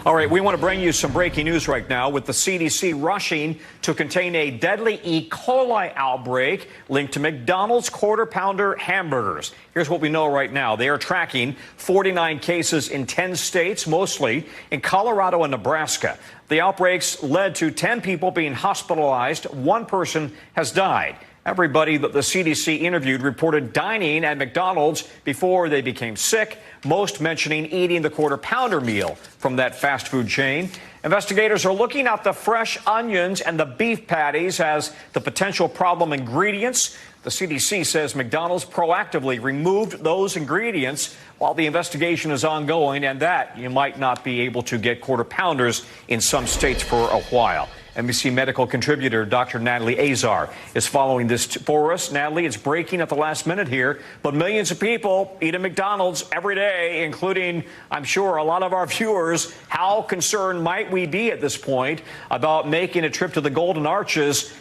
All right, we want to bring you some breaking news right now with the CDC rushing to contain a deadly E. coli outbreak linked to McDonald's Quarter Pounder hamburgers. Here's what we know right now. They are tracking 49 cases in 10 states, mostly in Colorado and Nebraska. The outbreaks led to 10 people being hospitalized. One person has died. Everybody that the CDC interviewed reported dining at McDonald's before they became sick, most mentioning eating the Quarter Pounder meal from that fast food chain. Investigators are looking at the fresh onions and the beef patties as the potential problem ingredients. The CDC says McDonald's proactively removed those ingredients while the investigation is ongoing, and that you might not be able to get Quarter Pounders in some states for a while. NBC medical contributor Dr. Natalie Azar is following this for us. Natalie, it's breaking at the last minute here, but millions of people eat at McDonald's every day, including, I'm sure, a lot of our viewers. How concerned might we be at this point about making a trip to the Golden Arches?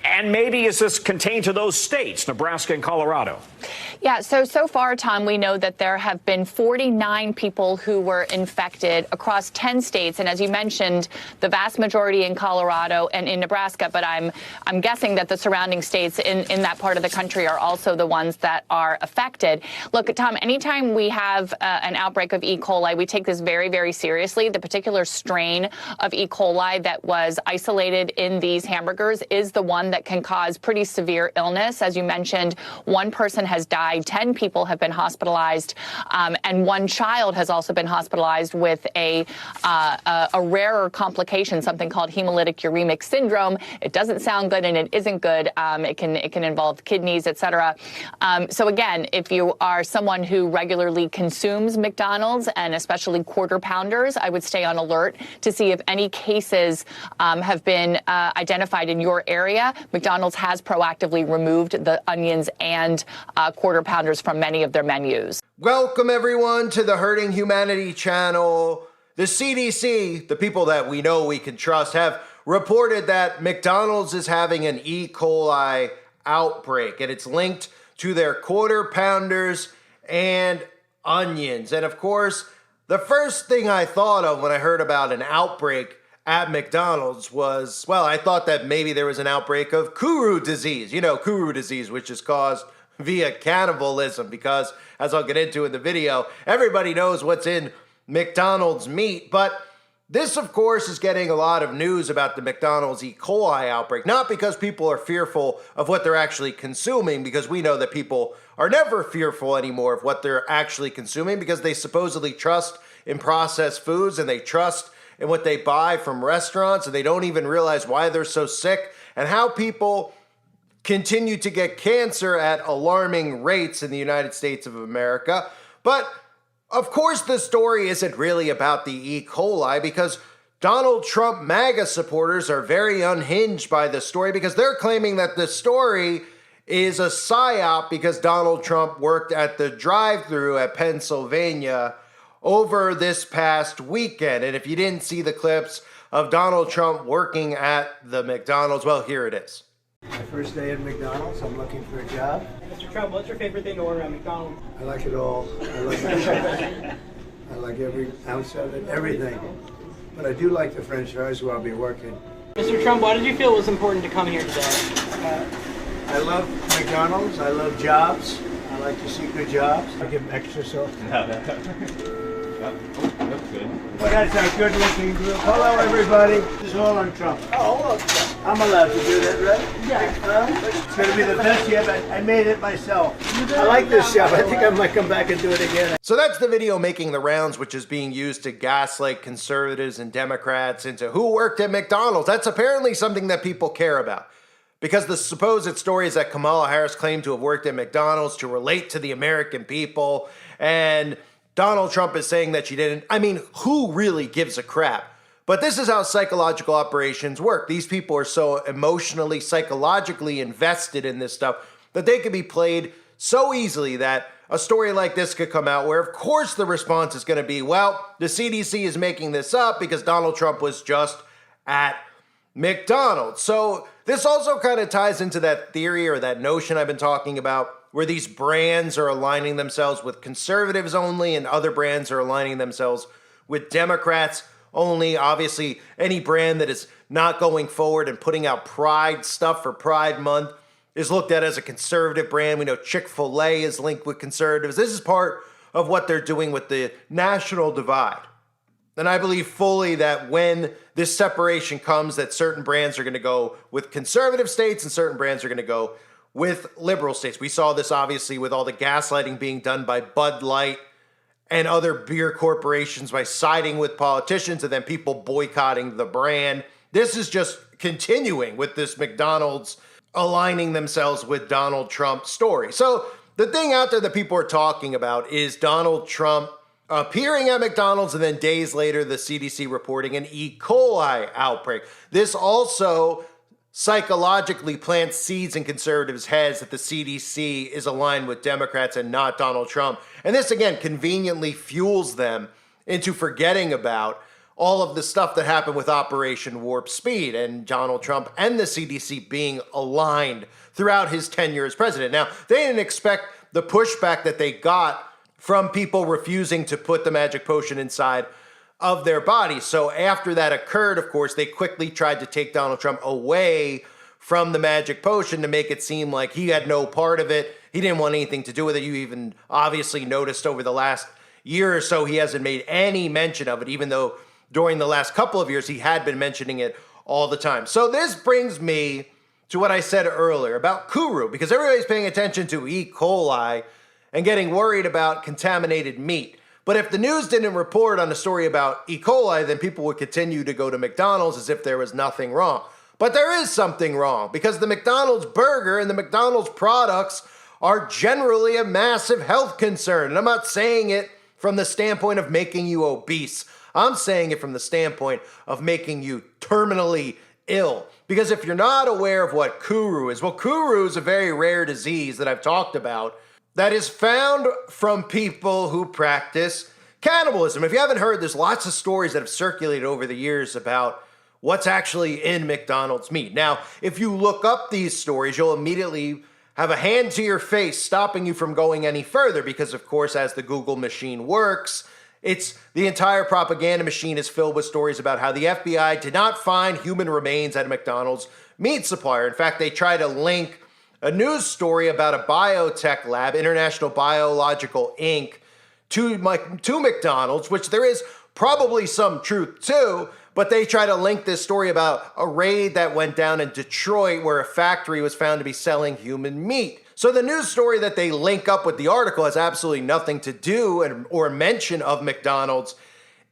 And maybe is this contained to those states, Nebraska and Colorado? Yeah, so far, Tom, we know that there have been 49 people who were infected across 10 states. And as you mentioned, the vast majority in Colorado and in Nebraska. But I'm guessing that the surrounding states in that part of the country are also the ones that are affected. Look, Tom, anytime we have an outbreak of E. coli, we take this very, very seriously. The particular strain of E. coli that was isolated in these hamburgers is the one that can cause pretty severe illness. As you mentioned, one person has died, 10 people have been hospitalized, and one child has also been hospitalized with a rarer complication, something called hemolytic uremic syndrome. It doesn't sound good and it isn't good. It can involve kidneys, etc. So again, if you are someone who regularly consumes McDonald's and especially Quarter Pounders, I would stay on alert to see if any cases have been identified in your area. McDonald's has proactively removed the onions and Quarter Pounders from many of their menus. Welcome, everyone, to the Hurting Humanity channel. The CDC, the people that we know we can trust, have reported that McDonald's is having an E. coli outbreak, and it's linked to their Quarter Pounders and onions. And of course, the first thing I thought of when I heard about an outbreak at McDonald's was, well, I thought that maybe there was an outbreak of Kuru disease. You know, Kuru disease, which is caused via cannibalism, because, as I'll get into in the video, everybody knows what's in McDonald's meat. But this, of course, is getting a lot of news about the McDonald's E. coli outbreak, not because people are fearful of what they're actually consuming, because we know that people are never fearful anymore of what they're actually consuming, because they supposedly trust in processed foods and they trust in what they buy from restaurants, and they don't even realize why they're so sick and how people continue to get cancer at alarming rates in the United States of America. But of course, the story isn't really about the E. coli, because Donald Trump MAGA supporters are very unhinged by the story, because they're claiming that the story is a psyop because Donald Trump worked at the drive-thru at Pennsylvania over this past weekend. And if you didn't see the clips of Donald Trump working at the McDonald's, well, here it is. My first day at McDonald's, I'm looking for a job. Mr. Trump, what's your favorite thing to order at McDonald's? I like it all. I like it. I like every ounce of it, everything. But I do like the French fries where I'll be working. Mr. Trump, why did you feel it was important to come here today? I love McDonald's. I love jobs. I like to see good jobs. I give them extra sauce. That's good. Well, that's a good-looking group. Hello, everybody. This is all on Trump. Oh, hello. I'm allowed to do that, right? Yeah. It's going to be the best yet. I made it myself. I like this job. I think I might come back and do it again. So that's the video making the rounds, which is being used to gaslight conservatives and Democrats into who worked at McDonald's. That's apparently something that people care about, because the supposed stories that Kamala Harris claimed to have worked at McDonald's to relate to the American people, and Donald Trump is saying that she didn't. I mean, who really gives a crap? But this is how psychological operations work. These people are so emotionally, psychologically invested in this stuff that they can be played so easily that a story like this could come out where, of course, the response is going to be, well, the CDC is making this up because Donald Trump was just at McDonald's. So this also kind of ties into that theory or that notion I've been talking about, where these brands are aligning themselves with conservatives only and other brands are aligning themselves with Democrats only. Obviously, any brand that is not going forward and putting out Pride stuff for Pride Month is looked at as a conservative brand. We know Chick-fil-A is linked with conservatives. This is part of what they're doing with the national divide. And I believe fully that when this separation comes, that certain brands are going to go with conservative states and certain brands are going to go with liberal states. We saw this obviously with all the gaslighting being done by Bud Light and other beer corporations by siding with politicians and then people boycotting the brand. This is just continuing with this McDonald's aligning themselves with Donald Trump story. So the thing out there that people are talking about is Donald Trump appearing at McDonald's and then days later the CDC reporting an E. coli outbreak. This also psychologically plants seeds in conservatives' heads that the CDC is aligned with Democrats and not Donald Trump. And this again conveniently fuels them into forgetting about all of the stuff that happened with Operation Warp Speed and Donald Trump and the CDC being aligned throughout his tenure as president. Now, they didn't expect the pushback that they got from people refusing to put the magic potion inside of their bodies. So after that occurred, of course, they quickly tried to take Donald Trump away from the magic potion to make it seem like he had no part of it. He didn't want anything to do with it. You even obviously noticed over the last year or so, he hasn't made any mention of it, even though during the last couple of years, he had been mentioning it all the time. So this brings me to what I said earlier about Kuru, because everybody's paying attention to E. coli and getting worried about contaminated meat. But if the news didn't report on a story about E. coli, then people would continue to go to McDonald's as if there was nothing wrong. But there is something wrong, because the McDonald's burger and the McDonald's products are generally a massive health concern. And I'm not saying it from the standpoint of making you obese. I'm saying it from the standpoint of making you terminally ill. Because if you're not aware of what Kuru is, well, Kuru is a very rare disease that I've talked about that is found from people who practice cannibalism. If you haven't heard, there's lots of stories that have circulated over the years about what's actually in McDonald's meat. Now, if you look up these stories, you'll immediately have a hand to your face stopping you from going any further because, of course, as the Google machine works, the entire propaganda machine is filled with stories about how the FBI did not find human remains at a McDonald's meat supplier. In fact, they try to link a news story about a biotech lab, International Biological Inc., to McDonald's, which there is probably some truth to, but they try to link this story about a raid that went down in Detroit where a factory was found to be selling human meat. So the news story that they link up with the article has absolutely nothing to do or mention of McDonald's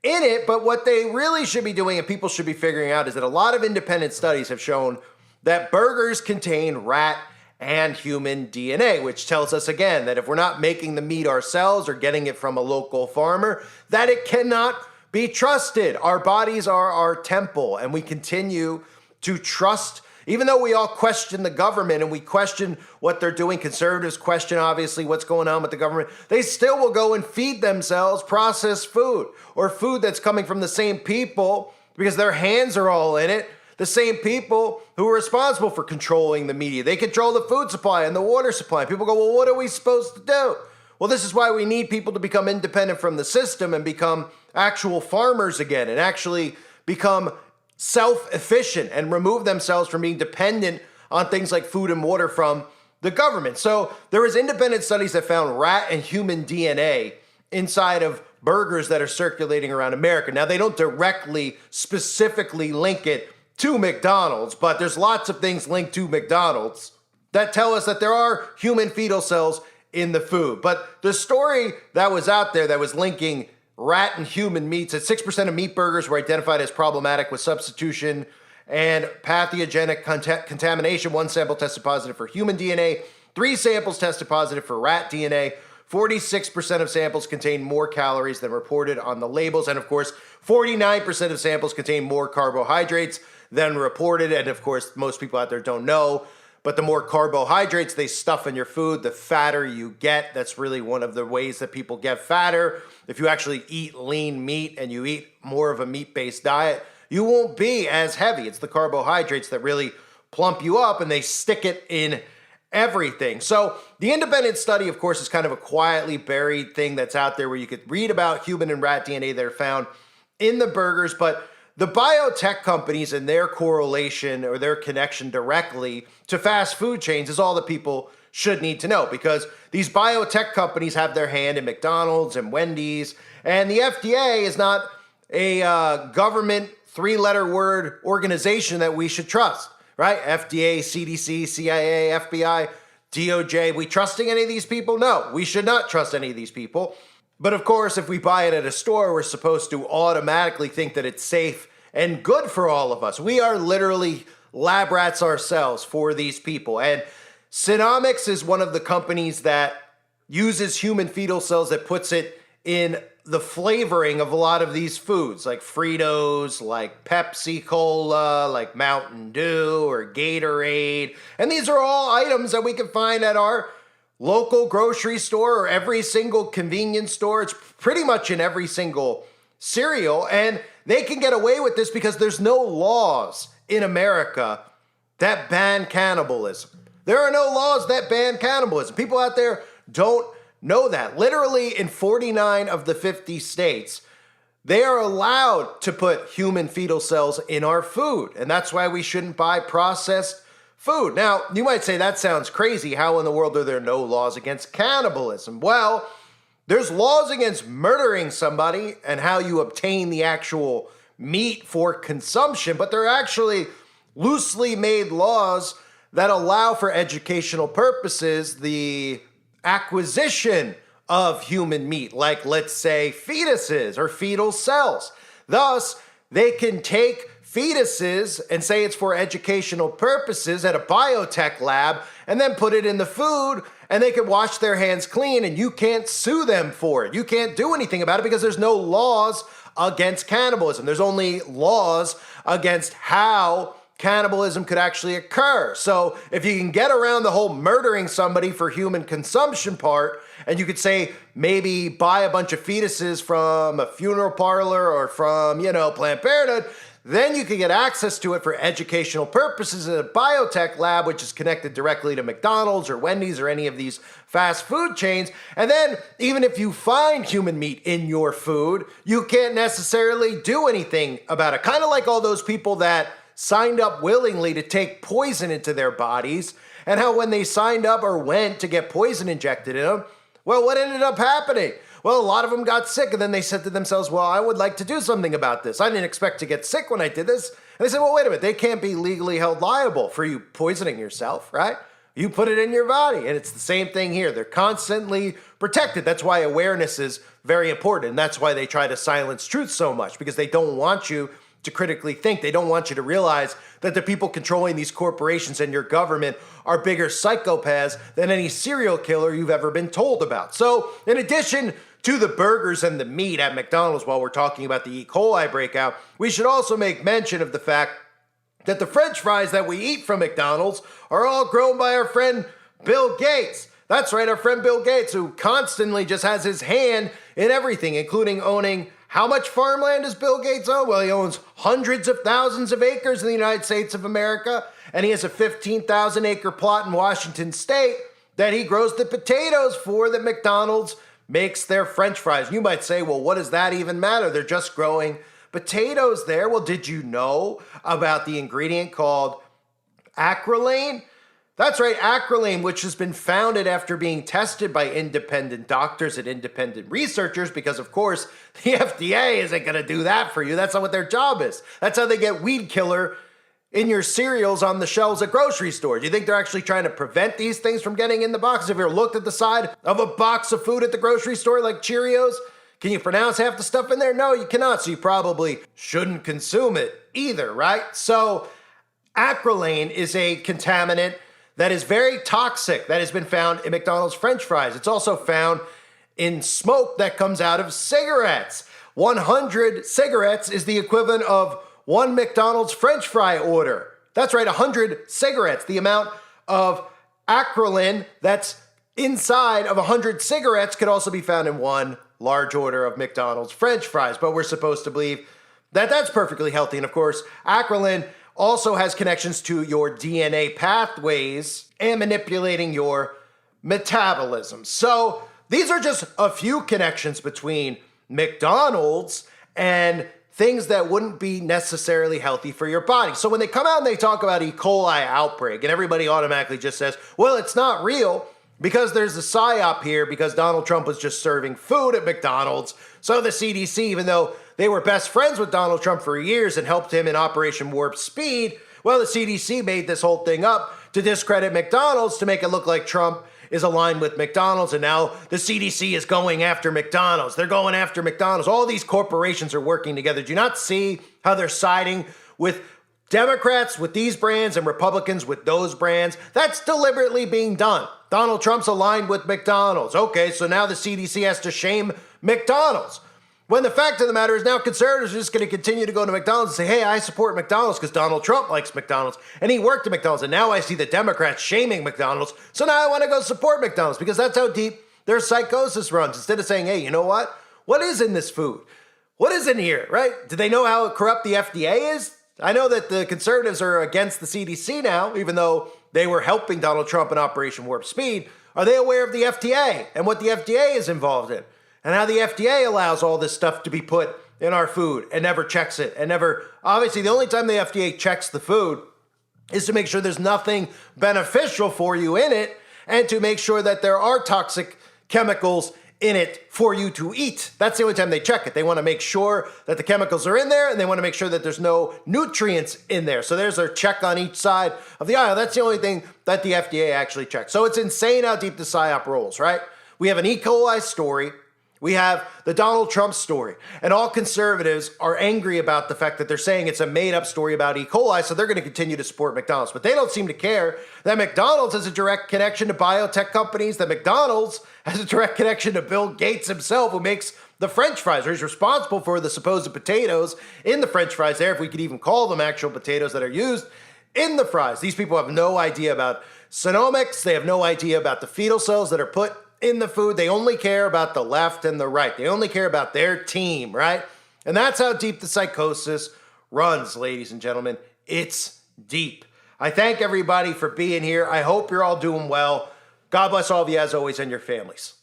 in it, but what they really should be doing and people should be figuring out is that a lot of independent studies have shown that burgers contain rat and human DNA, which tells us again that if we're not making the meat ourselves or getting it from a local farmer, that it cannot be trusted. Our bodies are our temple, and we continue to trust, even though we all question the government and we question what they're doing. Conservatives question, obviously, what's going on with the government. They still will go and feed themselves processed food or food that's coming from the same people because their hands are all in it. The same people who are responsible for controlling the media. They control the food supply and the water supply. People go, well, what are we supposed to do? Well, this is why we need people to become independent from the system and become actual farmers again and actually become self-efficient and remove themselves from being dependent on things like food and water from the government. So there was independent studies that found rat and human DNA inside of burgers that are circulating around America. Now, they don't directly, specifically link it to McDonald's, but there's lots of things linked to McDonald's that tell us that there are human fetal cells in the food. But the story that was out there that was linking rat and human meats, that 6% of meat burgers were identified as problematic with substitution and pathogenic contamination. One sample tested positive for human DNA. 3 samples tested positive for rat DNA. 46% of samples contain more calories than reported on the labels. And of course, 49% of samples contain more carbohydrates than reported. And of course, most people out there don't know, but the more carbohydrates they stuff in your food, the fatter you get. That's really one of the ways that people get fatter. If you actually eat lean meat and you eat more of a meat-based diet, you won't be as heavy. It's the carbohydrates that really plump you up, and they stick it in everything. So the independent study, of course, is kind of a quietly buried thing that's out there where you could read about human and rat DNA that are found in the burgers, but the biotech companies and their correlation or their connection directly to fast food chains is all that people should need to know, because these biotech companies have their hand in McDonald's and Wendy's, and the FDA is not a government three-letter word organization that we should trust, right? FDA, CDC, CIA, FBI, DOJ. We trusting any of these people? No, we should not trust any of these people. But of course, if we buy it at a store, we're supposed to automatically think that it's safe and good for all of us. We are literally lab rats ourselves for these people. And Synomics is one of the companies that uses human fetal cells that puts it in the flavoring of a lot of these foods, like Fritos, like Pepsi Cola, like Mountain Dew or Gatorade. And these are all items that we can find at our local grocery store or every single convenience store. It's pretty much in every single cereal. And they can get away with this because there's no laws in America that ban cannibalism. There are no laws that ban cannibalism. People out there don't know that. Literally in 49 of the 50 states, they are allowed to put human fetal cells in our food. And that's why we shouldn't buy processed food. Now, you might say that sounds crazy. How in the world are there no laws against cannibalism? Well, there's laws against murdering somebody and how you obtain the actual meat for consumption, but there are actually loosely made laws that allow for educational purposes the acquisition of human meat, like let's say fetuses or fetal cells. Thus, they can take fetuses and say it's for educational purposes at a biotech lab and then put it in the food, and they can wash their hands clean and you can't sue them for it. You can't do anything about it because there's no laws against cannibalism. There's only laws against how cannibalism could actually occur. So if you can get around the whole murdering somebody for human consumption part, and you could say maybe buy a bunch of fetuses from a funeral parlor or from, Planned Parenthood, then you can get access to it for educational purposes in a biotech lab, which is connected directly to McDonald's or Wendy's or any of these fast food chains. And then even if you find human meat in your food, you can't necessarily do anything about it. Kind of like all those people that signed up willingly to take poison into their bodies, and how when they signed up or went to get poison injected in them, well, what ended up happening? Well, a lot of them got sick, and then they said to themselves, well, I would like to do something about this. I didn't expect to get sick when I did this. And they said, well, wait a minute, they can't be legally held liable for you poisoning yourself, right? You put it in your body, and it's the same thing here. They're constantly protected. That's why awareness is very important, and that's why they try to silence truth so much, because they don't want you to critically think. They don't want you to realize that the people controlling these corporations and your government are bigger psychopaths than any serial killer you've ever been told about. So in addition to the burgers and the meat at McDonald's, while we're talking about the E. coli breakout, we should also make mention of the fact that the French fries that we eat from McDonald's are all grown by our friend Bill Gates. That's right, our friend Bill Gates, who constantly just has his hand in everything, including owning. How much farmland does Bill Gates own? Well, he owns hundreds of thousands of acres in the United States of America, and he has a 15,000 acre plot in Washington State that he grows the potatoes for that McDonald's makes their French fries. You might say, well, what does that even matter? They're just growing potatoes there. Well, did you know about the ingredient called acrolein? That's right, acrolein, which has been founded after being tested by independent doctors and independent researchers, because of course the FDA isn't going to do that for you. That's not what their job is. That's how they get weed killer in your cereals on the shelves at grocery stores. You think they're actually trying to prevent these things from getting in the box? Have you ever looked at the side of a box of food at the grocery store like Cheerios? Can you pronounce half the stuff in there? No, you cannot, so you probably shouldn't consume it either, right? So acrolein is a contaminant that is very toxic, that has been found in McDonald's French fries. It's also found in smoke that comes out of cigarettes. 100 cigarettes is the equivalent of one McDonald's French fry order. That's right, 100 cigarettes. The amount of acrolein that's inside of 100 cigarettes could also be found in one large order of McDonald's French fries. But we're supposed to believe that that's perfectly healthy. And of course, acrolein also has connections to your DNA pathways and manipulating your metabolism. So these are just a few connections between McDonald's and things that wouldn't be necessarily healthy for your body. So when they come out and they talk about E. coli outbreak, and everybody automatically just says, well, it's not real because there's a psyop here because Donald Trump was just serving food at McDonald's. So the CDC, even though they were best friends with Donald Trump for years and helped him in Operation Warp Speed, well, the CDC made this whole thing up to discredit McDonald's to make it look like Trump is aligned with McDonald's, and now the CDC is going after McDonald's. They're going after McDonald's. All these corporations are working together. Do you not see how they're siding with Democrats with these brands and Republicans with those brands? That's deliberately being done. Donald Trump's aligned with McDonald's. Okay, so now the CDC has to shame McDonald's. When the fact of the matter is now conservatives are just going to continue to go to McDonald's and say, hey, I support McDonald's because Donald Trump likes McDonald's and he worked at McDonald's. And now I see the Democrats shaming McDonald's. So now I want to go support McDonald's because that's how deep their psychosis runs. Instead of saying, hey, you know what? What is in this food? What is in here, right? Do they know how corrupt the FDA is? I know that the conservatives are against the CDC now, even though they were helping Donald Trump in Operation Warp Speed. Are they aware of the FDA and what the FDA is involved in? And how the FDA allows all this stuff to be put in our food and never checks it and never, obviously the only time the FDA checks the food is to make sure there's nothing beneficial for you in it and to make sure that there are toxic chemicals in it for you to eat. That's the only time they check it. They want to make sure that the chemicals are in there and they want to make sure that there's no nutrients in there. So there's a check on each side of the aisle. That's the only thing that the FDA actually checks. So it's insane how deep the PSYOP rolls, right? We have an E. coli story. We have the Donald Trump story, and all conservatives are angry about the fact that they're saying it's a made-up story about E. coli, so they're going to continue to support McDonald's. But they don't seem to care that McDonald's has a direct connection to biotech companies, that McDonald's has a direct connection to Bill Gates himself, who makes the French fries, or he's responsible for the supposed potatoes in the French fries there, if we could even call them actual potatoes that are used in the fries. These people have no idea about genomics. They have no idea about the fetal cells that are put in the food. They only care about the left and the right. They only care about their team, right? And that's how deep the psychosis runs, ladies and gentlemen. It's deep. I thank everybody for being here. I hope you're all doing well. God bless all of you as always and your families.